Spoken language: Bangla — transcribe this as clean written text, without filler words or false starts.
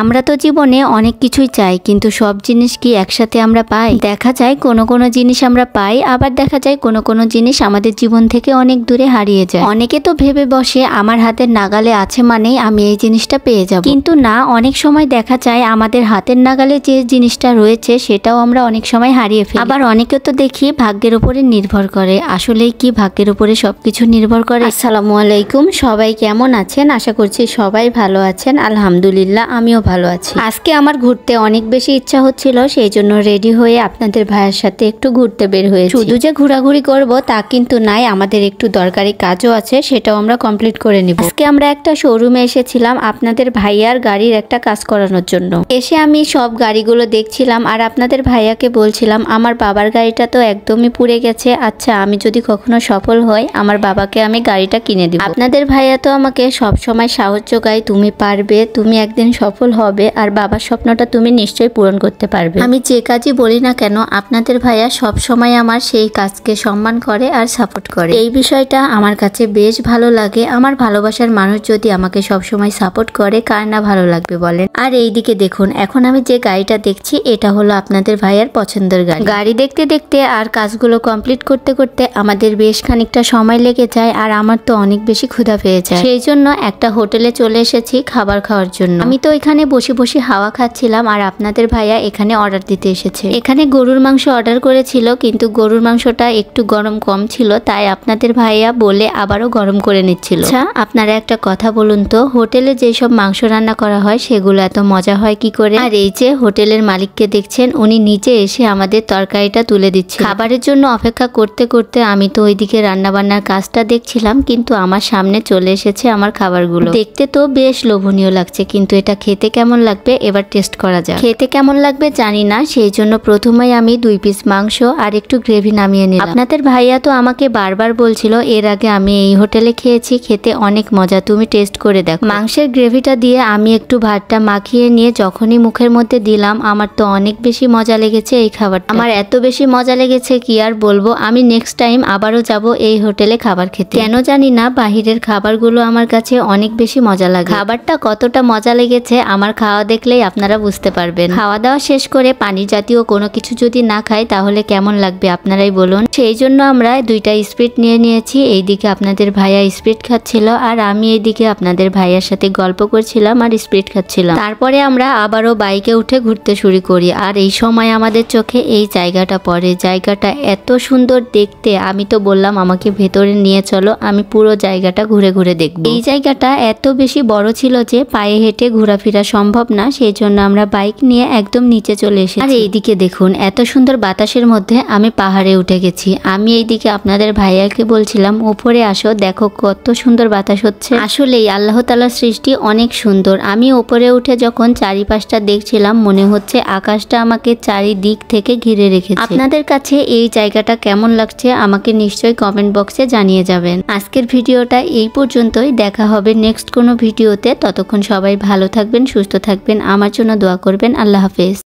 আমরা তো জীবনে অনেক কিছুই চাই, কিন্তু সব জিনিস কি একসাথে আমরা পাই? দেখা যায় কোনো কোনো জিনিস আমরা পাই, আবার দেখা যায় কোনো কোনো জিনিস আমাদের জীবন থেকে অনেক দূরে হারিয়ে যায়। অনেকে তো ভেবে বসে আমার হাতের নাগালে আছে মানেই আমি এই জিনিসটা পেয়ে যাব, কিন্তু না, অনেক সময় দেখা যায় আমাদের হাতের নাগালে যে জিনিসটা রয়েছে সেটাও আমরা অনেক সময় হারিয়ে ফেলি। আবার অনেকে তো দেখি ভাগ্যের উপরে নির্ভর করে। আসলেই কি ভাগ্যের উপরে সবকিছু নির্ভর করে? আসসালামু আলাইকুম, সবাই কেমন আছেন? আশা করছি সবাই ভালো আছেন। আলহামদুলিল্লাহ, আমিও ভালো আছি। আজকে আমার ঘুরতে অনেক বেশি ইচ্ছা হচ্ছিল, সেই জন্য রেডি হয়ে আপনাদের ভাইয়ের সাথে একটু ঘুরতে বের হয়েছি। শুধু যে ঘোরাঘুরি করব তা কিন্তু নাই, আমাদের একটু দরকারি কাজও আছে, সেটাও আমরা কমপ্লিট করে নিব। আজকে আমরা একটা শোরুমে এসেছিলাম আপনাদের ভাইয়ার গাড়ির একটা কাজ করানোর জন্য। এসে আমি সব গাড়িগুলো দেখছিলাম আর আপনাদের ভাইয়াকে বলছিলাম আমার বাবার গাড়িটা তো একদমই পুড়ে গেছে, আচ্ছা আমি যদি কখনো সফল হই আমার বাবাকে আমি গাড়িটা কিনে দিব। আপনাদের ভাইয়া তো আমাকে সব সময় সাহস যোগায়, তুমি পারবে, তুমি একদিন সফল হবে আর বাবার স্বপ্নটা তুমি নিশ্চয়ই পূরণ করতে পারবে। আমি যে কাজই বলি না কেন আপনাদের ভাইয়া সব সময় আমার সেই কাজকে সম্মান করে আর সাপোর্ট করে। এই বিষয়টা আমার কাছে বেশ ভালো লাগে। আমার ভালোবাসার মানুষ যদি আমাকে সব সময় সাপোর্ট করে, কার না ভালো লাগবে বলেন। আর এইদিকে দেখুন, এখন আমি যে গাড়িটা দেখছি এটা হলো আপনাদের ভাইয়ার পছন্দের গাড়ি। গাড়ি দেখতে দেখতে আর কাজগুলো কমপ্লিট করতে করতে আমাদের বেশ খানিকটা সময় লেগে যায় আর আমার তো অনেক বেশি ক্ষুধা পেয়ে যায়। সেই জন্য একটা হোটেলে চলে এসেছি খাবার খাওয়ার জন্য। আমি তো এখানে বসে বসে হাওয়া খাচ্ছিলাম আর আপনাদের ভাইয়া এখানে অর্ডার দিতে এসেছে। এখানে গরুর মাংস অর্ডার করেছিল, কিন্তু গরুর মাংসটা একটু গরম কম ছিল, তাই আপনাদের ভাইয়া বলে আবারও গরম করে নিচ্ছিল। আচ্ছা আপনারা একটা কথা বলুন তো, হোটেলে যেসব মাংস রান্না করা হয় সেগুলো এত মজা হয় কি করে? আর এই যে হোটেলের মালিককে দেখছেন, উনি নিচে এসে আমাদের তরকারিটা তুলে দিচ্ছে। খাবারের জন্য অপেক্ষা করতে করতে আমি তো ওইদিকে রান্না বান্নার কাজটা দেখছিলাম, কিন্তু আমার সামনে চলে এসেছে আমার খাবারগুলো। দেখতে তো বেশ লোভনীয় লাগছে, কিন্তু এটা খেতে কেমন লাগবে এবার টেস্ট করা যাক। খেতে কেমন লাগবে জানি না, সেই জন্য প্রথমেই আমি 2 পিস মাংস আর একটু গ্রেভি নামিয়ে নিলাম। আপনাদের ভাইয়া তো আমাকে বারবার বলছিল এর আগে আমি এই হোটেলে খেয়েছি, খেতে অনেক মজা, তুমি টেস্ট করে দেখো। মাংসের গ্রেভিটা দিয়ে আমি একটু ভাতটা মাখিয়ে নিয়ে যখনই মুখের মধ্যে দিলাম আমার তো অনেক বেশি মজা লেগেছে এই খাবারটা। আমার এত বেশি মজা লেগেছে কি আর বলবো। আমি নেক্সট টাইম আবারও যাব এই হোটেলে খাবার খেতে। কেন জানি না বাহিরের খাবারগুলো আমার কাছে অনেক বেশি মজা লাগে। খাবারটা কতটা মজা লেগেছে আমার খাওয়া দেখলেই আপনারা বুঝতে পারবেন। খাওয়া দাওয়া শেষ করে পানি জাতীয় কোনো কিছু যদি না খাই তাহলে কেমন লাগবে আপনারাই বলুন। সেই জন্য আমরা 2টা স্প্রিট নিয়ে নিয়েছি। এইদিকে আপনাদের ভাইয়া স্প্রিট খাচ্ছিল আর আমি এইদিকে আপনাদের ভাইয়ার সাথে গল্প করছিলাম আর স্প্রিট খাচ্ছিলাম। তারপরে আমরা আবারও বাইকে উঠে ঘুরতে শুরু করি আর এই সময় আমাদের চোখে এই জায়গাটা পড়ে। জায়গাটা এত সুন্দর দেখতে, আমি তো বললাম আমাকে ভেতরে নিয়ে চলো, আমি পুরো জায়গাটা ঘুরে ঘুরে দেখব। এই জায়গাটা এত বেশি বড় ছিল যে পায়ে হেঁটে ঘোরাফেরা সম্ভব না, সেই জন্য আমরা বাইক নিয়ে একদম নিচে চলে এসেছি। আর এইদিকে দেখুন, এত সুন্দর বাতাসের মধ্যে আমি পাহাড়ে উঠে গেছি। আমি এইদিকে আপনাদের ভাইয়াকে বলছিলাম উপরে আসো, দেখো কত সুন্দর বাতাস হচ্ছে। আসলেই আল্লাহ তাআলার সৃষ্টি অনেক সুন্দর। আমি উপরে উঠে যখন চারিপাশটা দেখছিলাম মনে হচ্ছে আকাশটা আমাকে চারিদিক থেকে ঘিরে রেখেছে। আপনাদের কাছে এই জায়গাটা কেমন লাগছে আমাকে নিশ্চয়ই কমেন্ট বক্সে জানিয়ে যাবেন। আজকের ভিডিওটা এই পর্যন্তই, দেখা হবে নেক্সট কোনো ভিডিওতে। ততক্ষণ সবাই ভালো থাকবেন, সুস্থ থাকবেন, আমার জন্য দোয়া করবেন। আল্লাহ হাফেজ।